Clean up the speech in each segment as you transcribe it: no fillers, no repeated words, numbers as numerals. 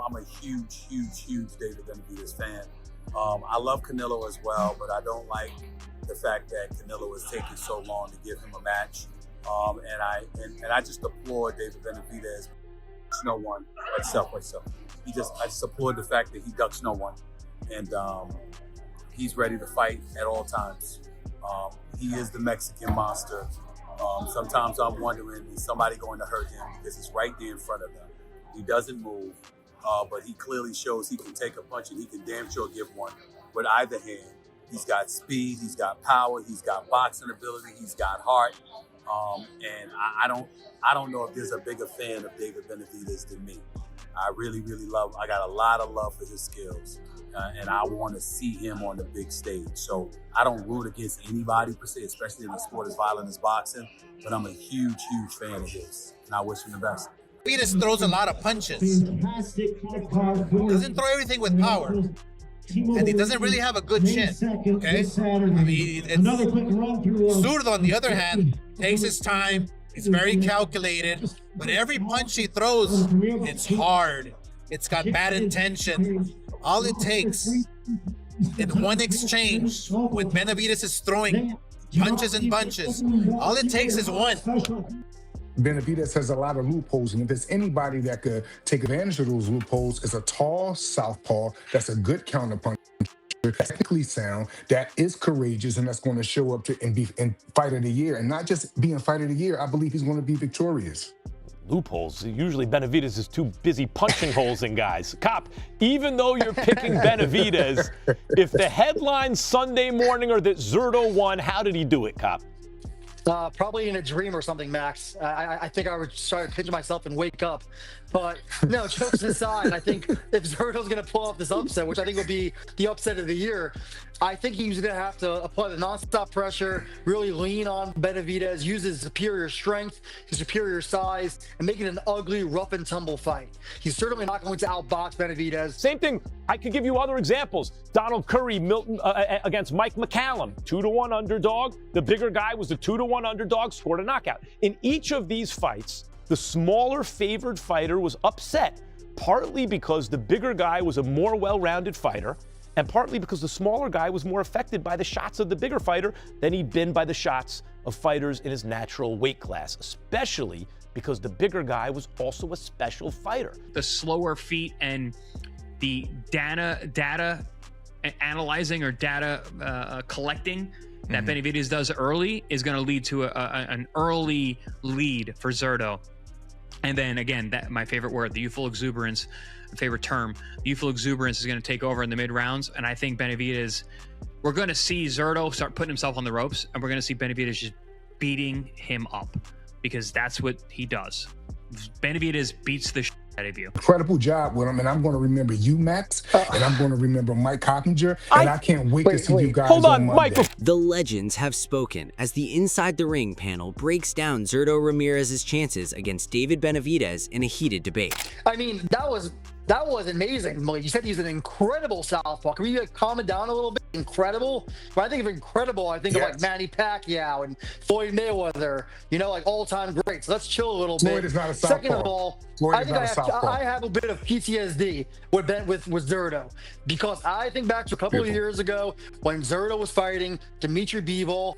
I'm a huge David Benavidez fan. I love Canelo as well, but I don't like the fact that Canelo has taken so long to give him a match. And I just applaud David Benavidez. No one myself. I just applaud the fact that he ducks no one, and he's ready to fight at all times. He is the Mexican monster. Sometimes I'm wondering, is somebody going to hurt him, because he's right there in front of them. He doesn't move, but he clearly shows he can take a punch, and he can damn sure give one with either hand. He's got speed, he's got power, he's got boxing ability, he's got heart. And I don't know if there's a bigger fan of David Benavidez than me. I really I got a lot of love for his skills, and I want to see him on the big stage. So I don't root against anybody per se, especially in a sport as violent as boxing, but I'm a huge fan of his, and I wish him the best. Benavidez throws a lot of punches. Doesn't throw everything with power. And he doesn't really have a good chin, okay? I mean, Zurdo, on the other hand, takes his time. He's very calculated, but every punch he throws, it's hard. It's got bad intention. All it takes in one exchange, when Benavidez is throwing punches and bunches, all it takes is one. Benavidez has a lot of loopholes, and if there's anybody that could take advantage of those loopholes, it's a tall southpaw that's a good counterpuncher, technically sound, that is courageous, and that's going to show up and be in fight of the year. And not just being fight of the year, I believe he's going to be victorious. Loopholes. Usually Benavidez is too busy punching holes in guys. Cop, even though you're picking Benavidez, if the headline Sunday morning are that Zurdo won, how did he do it, Cop? Probably in a dream or something, Max. I think I would start to pinch myself and wake up. But no, jokes aside, I think if Zurdo's going to pull off this upset, which I think would be the upset of the year, I think he's going to have to apply the nonstop pressure, really lean on Benavidez, use his superior strength, his superior size, and make it an ugly, rough and tumble fight. He's certainly not going to outbox Benavidez. Same thing. I could give you other examples. Donald Curry against Mike McCallum, 2-1 underdog. The bigger guy was a 2-1 underdog, scored a knockout. In each of these fights, the smaller favored fighter was upset, partly because the bigger guy was a more well-rounded fighter, and partly because the smaller guy was more affected by the shots of the bigger fighter than he'd been by the shots of fighters in his natural weight class, especially because the bigger guy was also a special fighter. The slower feet and the data analyzing or data collecting that Benavidez does early is going to lead to an early lead for Zurdo. And then again, that my favorite word, the youthful exuberance, favorite term, the youthful exuberance is going to take over in the mid rounds. And I think Benavidez, we're going to see Zurdo start putting himself on the ropes, and we're going to see Benavidez just beating him up, because that's what he does. Benavidez beats the shit out of you. Incredible job with him, and I'm going to remember you, Max, and I'm going to remember Mike Coppinger, and I can't wait to see you guys on Monday. The legends have spoken as the Inside the Ring panel breaks down Zurdo Ramirez's chances against David Benavidez in a heated debate. I mean, that was amazing. You said he's an incredible southpaw. Can we calm it down a little bit? Incredible? When I think of incredible, I think of like Manny Pacquiao and Floyd Mayweather, like all-time greats. Let's chill a little bit. Floyd is not a southpaw. Second of all, I think I have a bit of PTSD with Zurdo, because I think back to a couple of years ago when Zurdo was fighting Dimitri Bivol,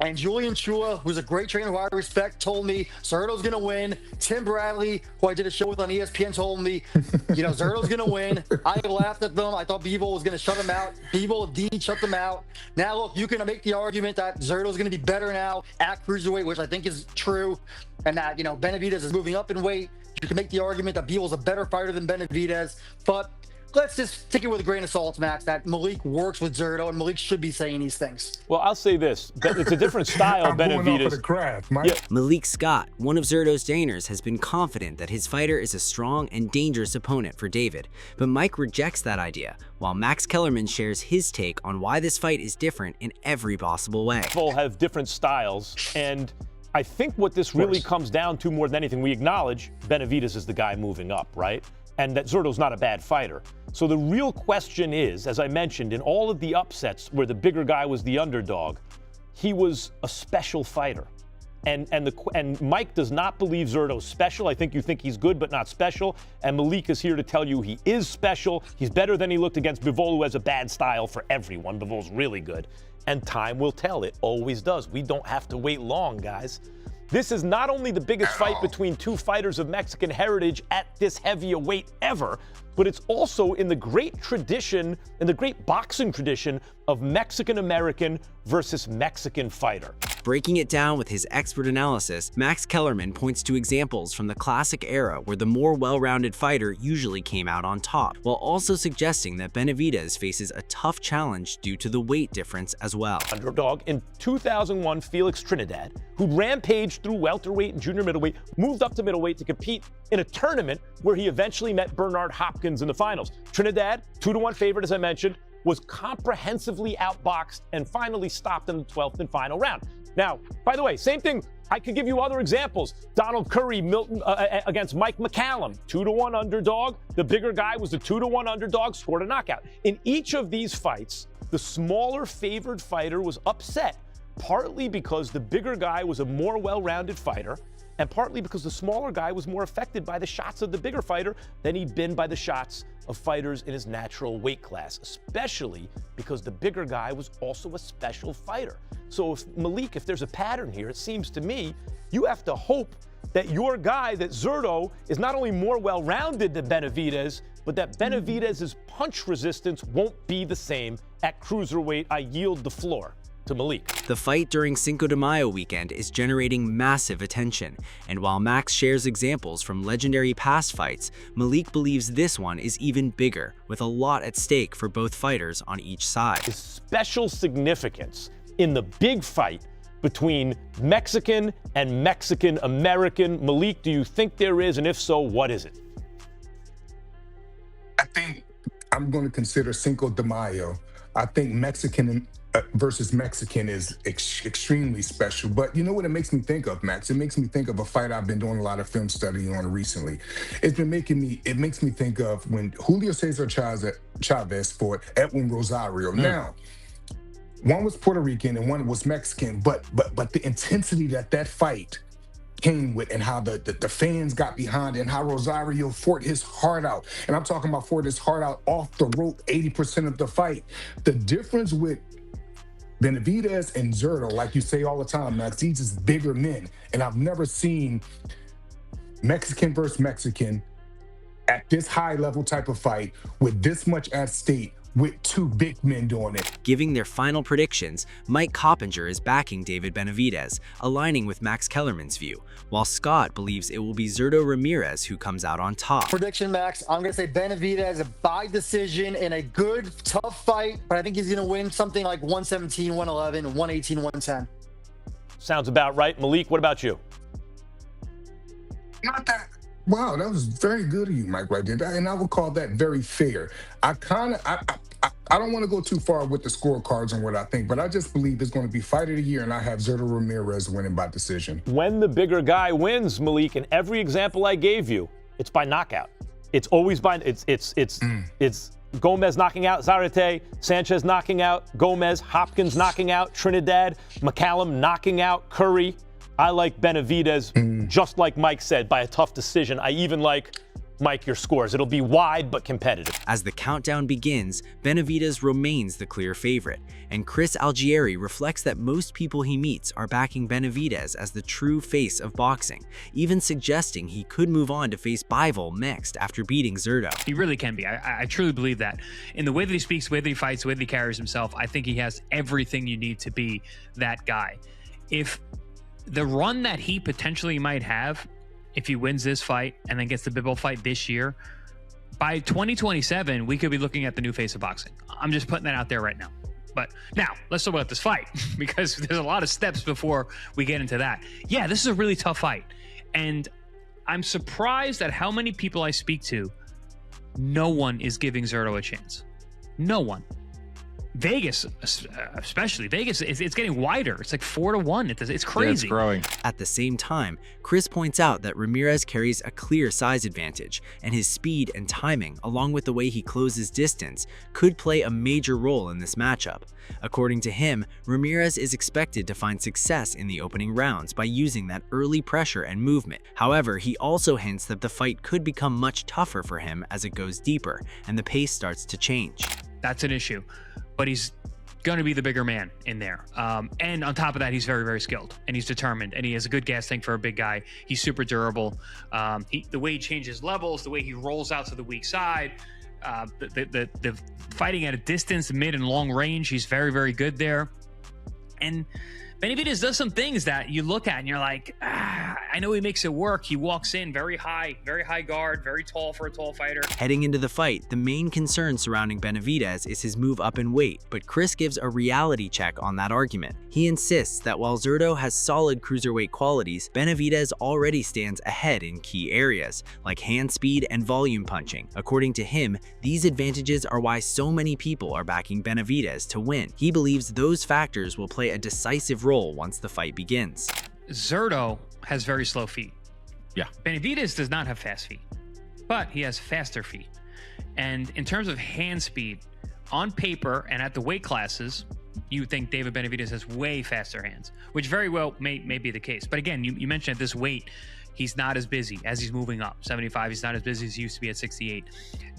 and Julian Chua, who's a great trainer who I respect, told me Zurdo's going to win. Tim Bradley, who I did a show with on ESPN, told me, Zurdo's going to win. I laughed at them. I thought Bivol was going to shut him out. Bivol indeed shut them out. Now, look, you can make the argument that Zurdo's going to be better now at cruiserweight, which I think is true, and that, Benavidez is moving up in weight. You can make the argument that Bivol's a better fighter than Benavidez, but let's just take it with a grain of salt, Max, that Malik works with Zurdo, and Malik should be saying these things. Well, I'll say this. It's a different style, I'm Benavidez. going off of the craft, Mike. Yeah. Malik Scott, one of Zurdo's trainers, has been confident that his fighter is a strong and dangerous opponent for David, but Mike rejects that idea, while Max Kellerman shares his take on why this fight is different in every possible way. Both have different styles, and I think what this really comes down to more than anything, we acknowledge Benavidez is the guy moving up, right? And that Zurdo's not a bad fighter. So the real question is, as I mentioned, in all of the upsets where the bigger guy was the underdog, he was a special fighter. And Mike does not believe Zurdo's special. I think you think he's good but not special. And Malik is here to tell you he is special. He's better than he looked against Bivol, who has a bad style for everyone. Bivol's really good. And time will tell. It always does. We don't have to wait long, guys. This is not only the biggest fight between two fighters of Mexican heritage at this heavy a weight ever, but it's also in the great tradition, in the great boxing tradition of Mexican-American versus Mexican fighter. Breaking it down with his expert analysis, Max Kellerman points to examples from the classic era where the more well-rounded fighter usually came out on top, while also suggesting that Benavidez faces a tough challenge due to the weight difference as well. Underdog in 2001, Felix Trinidad, who rampaged through welterweight and junior middleweight, moved up to middleweight to compete in a tournament where he eventually met Bernard Hopkins in the finals. Trinidad, 2-1 favorite, as I mentioned, was comprehensively outboxed and finally stopped in the 12th and final round. Now, by the way, same thing. I could give you other examples. Donald Curry against Mike McCallum, 2-1 underdog. The bigger guy was a 2-1 underdog, scored a knockout. In each of these fights, the smaller favored fighter was upset, partly because the bigger guy was a more well-rounded fighter, and partly because the smaller guy was more affected by the shots of the bigger fighter than he'd been by the shots of fighters in his natural weight class, especially because the bigger guy was also a special fighter. So if there's a pattern here, it seems to me, you have to hope that your guy, that Zurdo, is not only more well-rounded than Benavidez, but that Benavidez's punch resistance won't be the same at cruiserweight. I yield the floor to Malik. The fight during Cinco de Mayo weekend is generating massive attention, and while Max shares examples from legendary past fights, Malik believes this one is even bigger, with a lot at stake for both fighters on each side. There's special significance in the big fight between Mexican and Mexican-American. Malik, do you think there is, and if so, what is it? I think I'm going to consider Cinco de Mayo. I think Mexican versus Mexican is extremely special. But you know what it makes me think of, Max? It makes me think of a fight I've been doing a lot of film study on recently. It makes me think of when Julio Cesar Chavez fought Edwin Rosario. Now, one was Puerto Rican and one was Mexican, but the intensity that fight came with, and how the fans got behind it, and how Rosario fought his heart out. And I'm talking about fought his heart out off the rope 80% of the fight. The difference with Benavidez and Zurdo, like you say all the time, Max, these is bigger men. And I've never seen Mexican versus Mexican at this high level type of fight with this much at stake, with two big men doing it. Giving their final predictions, Mike Coppinger is backing David Benavidez, aligning with Max Kellerman's view, while Scott believes it will be Zurdo Ramirez who comes out on top. Prediction, Max, I'm going to say Benavidez by decision in a good, tough fight, but I think he's going to win something like 117, 111, 118, 110. Sounds about right. Malik, what about you? Not that. Wow, that was very good of you, Mike, right there. And I would call that very fair. I don't want to go too far with the scorecards and what I think, but I just believe it's going to be fight of the year, and I have Zurdo Ramirez winning by decision. When the bigger guy wins, Malik, in every example I gave you, it's by knockout. It's always by it's Gomez knocking out Zarate, Sanchez knocking out Gomez, Hopkins knocking out Trinidad, McCallum knocking out Curry. I like Benavidez, just like Mike said, by a tough decision. I even like, Mike, your scores. It'll be wide but competitive. As the countdown begins, Benavidez remains the clear favorite, and Chris Algieri reflects that most people he meets are backing Benavidez as the true face of boxing, even suggesting he could move on to face Bivol next after beating Zurdo. He really can be. I truly believe that. In the way that he speaks, the way that he fights, the way that he carries himself, I think he has everything you need to be that guy. If the run that he potentially might have, if he wins this fight and then gets the Bivol fight this year, by 2027, we could be looking at the new face of boxing. I'm just putting that out there right now. But now, let's talk about this fight, because there's a lot of steps before we get into that. Yeah, this is a really tough fight. And I'm surprised at how many people I speak to, no one is giving Zurdo a chance. No one. Vegas, especially Vegas, it's getting wider. It's like 4-1. It's crazy. Yeah, it's growing. At the same time, Chris points out that Ramirez carries a clear size advantage, and his speed and timing, along with the way he closes distance, could play a major role in this matchup. According to him, Ramirez is expected to find success in the opening rounds by using that early pressure and movement. However, he also hints that the fight could become much tougher for him as it goes deeper and the pace starts to change. That's an issue, but he's going to be the bigger man in there. And on top of that, he's very, very skilled and he's determined and he has a good gas tank for a big guy. He's super durable. The way he changes levels, the way he rolls out to the weak side, the fighting at a distance, mid and long range, he's very, very good there. And Benavidez does some things that you look at and you're like, I know he makes it work. He walks in very high guard, very tall for a tall fighter. Heading into the fight, the main concern surrounding Benavidez is his move up in weight, but Chris gives a reality check on that argument. He insists that while Zurdo has solid cruiserweight qualities, Benavidez already stands ahead in key areas, like hand speed and volume punching. According to him, these advantages are why so many people are backing Benavidez to win. He believes those factors will play a decisive role once the fight begins. Zurdo has very slow feet. Yeah. Benavidez does not have fast feet, but he has faster feet. And in terms of hand speed, on paper and at the weight classes, you think David Benavidez has way faster hands, which very well may be the case. But again, you mentioned at this weight, he's not as busy as he's moving up. 75, he's not as busy as he used to be at 68.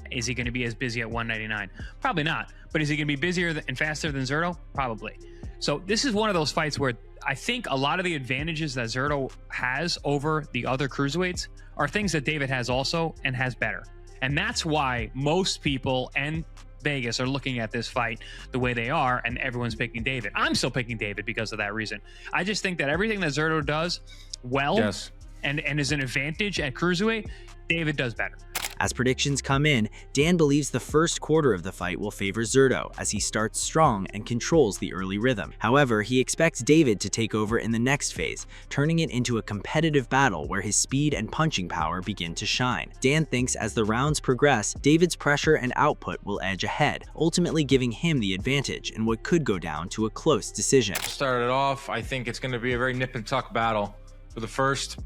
Is he going to be as busy at 199? Probably not. But is he going to be busier and faster than Zurdo? Probably. So this is one of those fights where I think a lot of the advantages that Zurdo has over the other cruiserweights are things that David has also and has better. And that's why most people and Vegas are looking at this fight the way they are, and everyone's picking David. I'm still picking David because of that reason. I just think that everything that Zurdo does well and is an advantage at cruiserweight, David does better. As predictions come in, Dan believes the first quarter of the fight will favor Zurdo as he starts strong and controls the early rhythm. However, he expects David to take over in the next phase, turning it into a competitive battle where his speed and punching power begin to shine. Dan thinks as the rounds progress, David's pressure and output will edge ahead, ultimately giving him the advantage in what could go down to a close decision. Started off, I think it's going to be a very nip and tuck battle for the first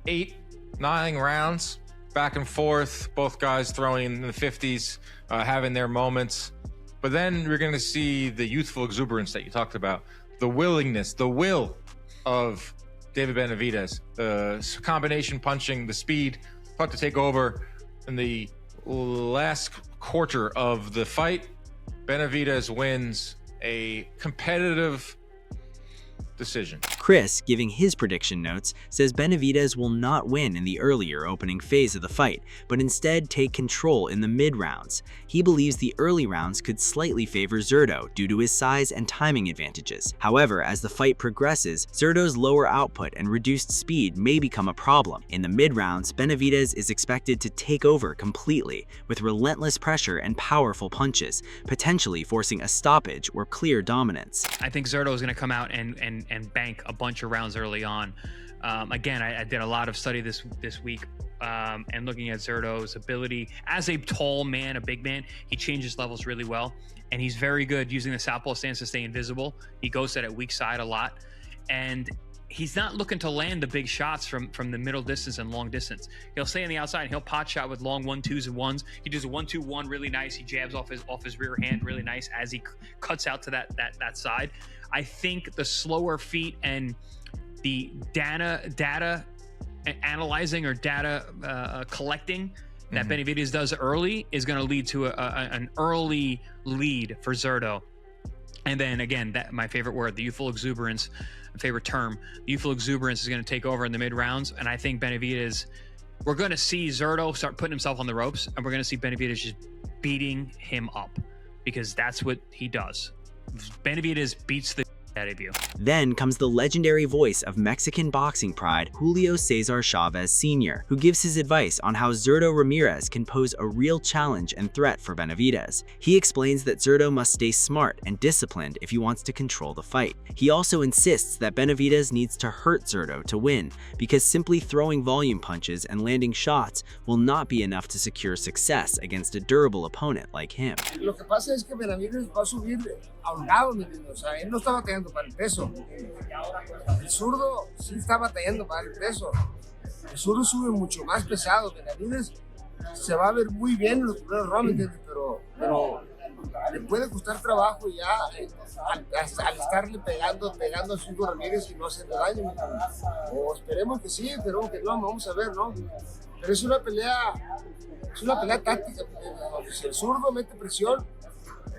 8-9 rounds. Back and forth, both guys throwing in the 50s, having their moments. But then we're going to see the youthful exuberance that you talked about, the willingness, the will of David Benavidez, the combination punching, the speed, about to take over in the last quarter of the fight. Benavidez wins a competitive decision. Chris, giving his prediction notes, says Benavidez will not win in the earlier opening phase of the fight, but instead take control in the mid-rounds. He believes the early rounds could slightly favor Zurdo due to his size and timing advantages. However, as the fight progresses, Zurdo's lower output and reduced speed may become a problem. In the mid-rounds, Benavidez is expected to take over completely, with relentless pressure and powerful punches, potentially forcing a stoppage or clear dominance. I think Zurdo is going to come out and bank a bunch of rounds early on. Again, I did a lot of study this week and looking at Zurdo's ability as a tall man, a big man. He changes levels really well, and he's very good using the southpaw stance to stay invisible. He goes at weak side a lot, and he's not looking to land the big shots from the middle distance and long distance. He'll stay on the outside and he'll pot shot with long 1-2s and 1s. He does a 1-2-1 really nice. He jabs off his rear hand really nice as he cuts out to that side. I think the slower feet and the data analyzing or data collecting that Benavidez does early is going to lead to an early lead for Zurdo. And then again, my favorite word, the youthful exuberance, favorite term, the youthful exuberance is going to take over in the mid rounds. And I think Benavidez, we're going to see Zurdo start putting himself on the ropes, and we're going to see Benavidez just beating him up because that's what he does. Benavidez beats the debut. Then comes the legendary voice of Mexican boxing pride, Julio Cesar Chavez Sr., who gives his advice on how Zurdo Ramirez can pose a real challenge and threat for Benavidez. He explains that Zurdo must stay smart and disciplined if he wants to control the fight. He also insists that Benavidez needs to hurt Zurdo to win, because simply throwing volume punches and landing shots will not be enough to secure success against a durable opponent like him. Lo que pasa es que Benavidez va a subir ahogado, ¿me entiendes? O sea, él no está batallando para el peso. El zurdo sí está batallando para el peso. El zurdo sube mucho más pesado. Benavidez se va a ver muy bien en los primeros rounds, ¿me entiendes? Pero le puede costar trabajo ya al estarle pegando al Zurdo Ramírez y no hacerle daño, ¿me entiendes? O esperemos que sí, esperemos que no, vamos a ver, ¿no? Pero es una pelea táctica. Si el zurdo mete presión,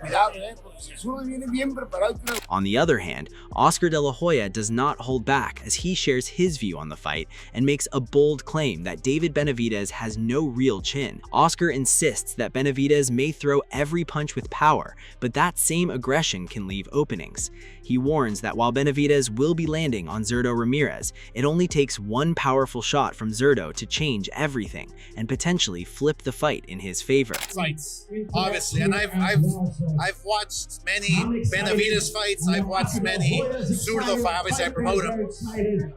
cuidado, porque si el zurdo viene bien preparado. On the other hand, Oscar De La Hoya does not hold back as he shares his view on the fight and makes a bold claim that David Benavidez has no real chin. Oscar insists that Benavidez may throw every punch with power, but that same aggression can leave openings. He warns that while Benavidez will be landing on Zurdo Ramirez, it only takes one powerful shot from Zurdo to change everything and potentially flip the fight in his favor. Fights, obviously, and I've watched many Benavidez fights. I've watched many Zurdo fights. Obviously, I promote him,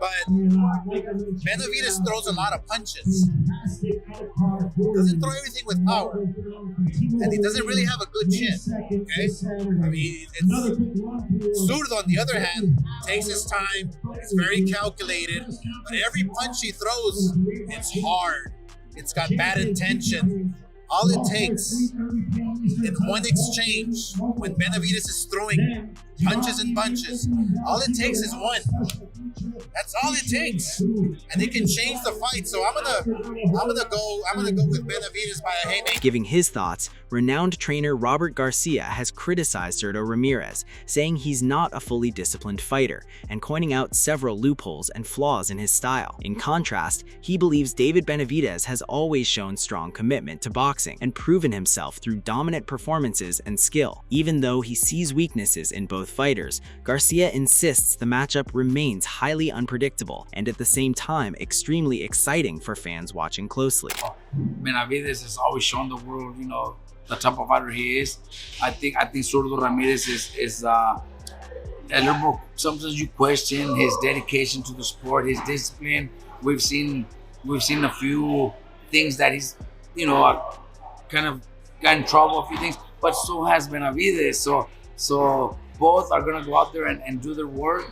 but Benavidez throws a lot of punches. Doesn't throw everything with power, and he doesn't really have a good chin. Okay, I mean, Zurdo, on the other hand, takes his time. It's very calculated, but every punch he throws, it's hard. It's got bad intention. All it takes in one exchange, when Benavidez is throwing punches and bunches, all it takes is one. That's all it takes, and it can change the fight. So I'm gonna go with Benavidez by a haymaker. Giving his thoughts, renowned trainer Robert Garcia has criticized Zurdo Ramirez, saying he's not a fully disciplined fighter, and pointing out several loopholes and flaws in his style. In contrast, he believes David Benavidez has always shown strong commitment to boxing and proven himself through dominant performances and skill. Even though he sees weaknesses in both fighters, Garcia insists the matchup remains highly unpredictable and at the same time extremely exciting for fans watching closely. Benavidez has always shown the world, the type of fighter he is. I think Zurdo Ramirez is a little more. Sometimes you question his dedication to the sport, his discipline. We've seen a few things that he's, kind of got in trouble, a few things, but so has Benavidez. So both are gonna go out there and do their work.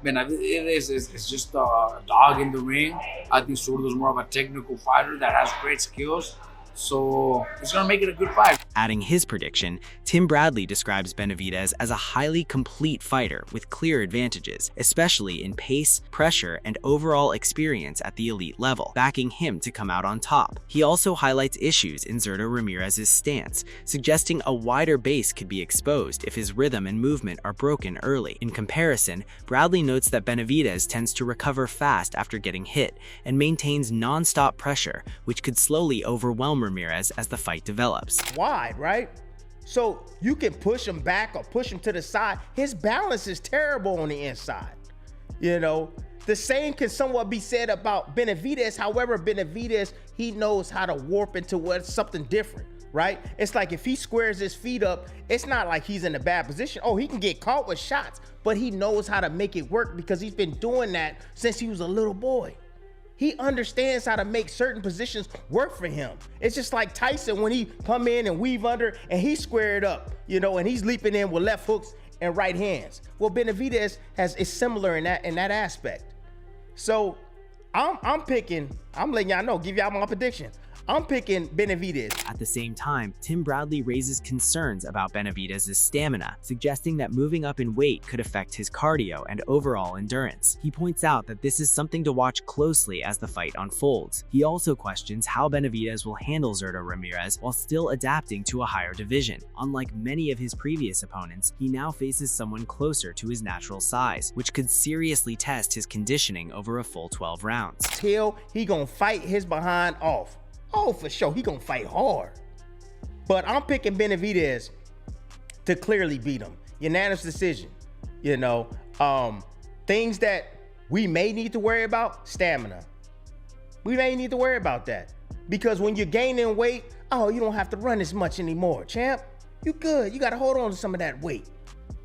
Benavidez is just a dog in the ring. I think Zurdo is more of a technical fighter that has great skills. So it's going to make it a good fight. Adding his prediction, Tim Bradley describes Benavidez as a highly complete fighter with clear advantages, especially in pace, pressure, and overall experience at the elite level, backing him to come out on top. He also highlights issues in Zurdo Ramirez's stance, suggesting a wider base could be exposed if his rhythm and movement are broken early. In comparison, Bradley notes that Benavidez tends to recover fast after getting hit and maintains non-stop pressure, which could slowly overwhelm Ramirez as the fight develops. Wide, right? So you can push him back or push him to the side. His balance is terrible on the inside. The same can somewhat be said about Benavidez. However, Benavidez, he knows how to warp into something different, right? It's like if he squares his feet up, it's not like he's in a bad position. Oh, he can get caught with shots, but he knows how to make it work because he's been doing that since he was a little boy. He understands how to make certain positions work for him. It's just like Tyson when he come in and weave under and he squared up, and he's leaping in with left hooks and right hands. Well, Benavidez is similar in that aspect. So I'm letting y'all know, give y'all my prediction. I'm picking Benavidez. At the same time, Tim Bradley raises concerns about Benavidez's stamina, suggesting that moving up in weight could affect his cardio and overall endurance. He points out that this is something to watch closely as the fight unfolds. He also questions how Benavidez will handle Zurdo Ramirez while still adapting to a higher division. Unlike many of his previous opponents, he now faces someone closer to his natural size, which could seriously test his conditioning over a full 12 rounds. Till he gonna fight his behind off. Oh, for sure, he gonna fight hard. But I'm picking Benavidez to clearly beat him. Unanimous decision. You know, things that we may need to worry about, stamina. We may need to worry about that because when you're gaining weight, oh, you don't have to run as much anymore, champ. You good. You got to hold on to some of that weight.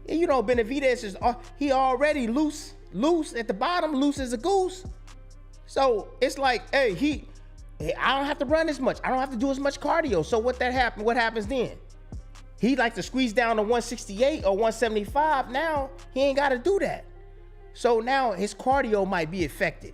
And you know, Benavidez is he already loose at the bottom, loose as a goose. So it's like, hey, I don't have to run as much. I don't have to do as much cardio. So what happens then? He like to squeeze down to 168 or 175. Now he ain't got to do that. So now his cardio might be affected.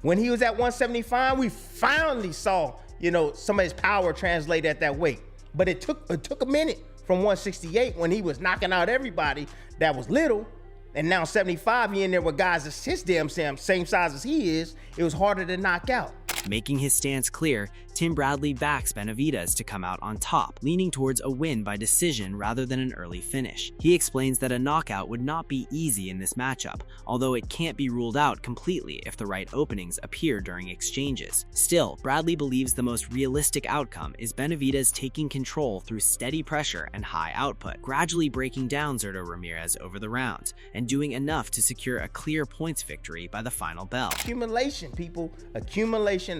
When he was at 175, we finally saw, you know, some of his power translate at that weight. But it took a minute from 168 when he was knocking out everybody that was little. And now 75, he in there with guys that's his damn same size as he is. It was harder to knock out. Making his stance clear, Tim Bradley backs Benavidez to come out on top, leaning towards a win by decision rather than an early finish. He explains that a knockout would not be easy in this matchup, although it can't be ruled out completely if the right openings appear during exchanges. Still, Bradley believes the most realistic outcome is Benavidez taking control through steady pressure and high output, gradually breaking down Zurdo Ramirez over the rounds, and doing enough to secure a clear points victory by the final bell. Accumulation, people. Accumulation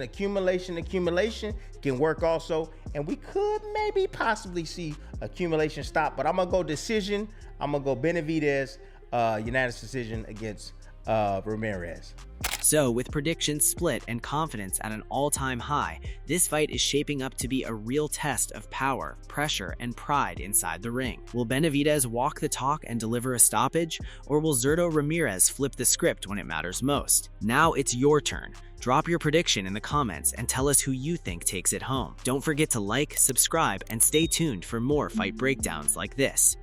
can work also, and we could maybe possibly see accumulation stop, but I'm gonna go decision. I'm gonna go Benavidez, unanimous decision against Ramirez. So, with predictions split and confidence at an all-time high, this fight is shaping up to be a real test of power, pressure, and pride inside the ring. Will Benavidez walk the talk and deliver a stoppage, or will Zurdo Ramirez flip the script when it matters most? Now it's your turn. Drop your prediction in the comments and tell us who you think takes it home. Don't forget to like, subscribe, and stay tuned for more fight breakdowns like this.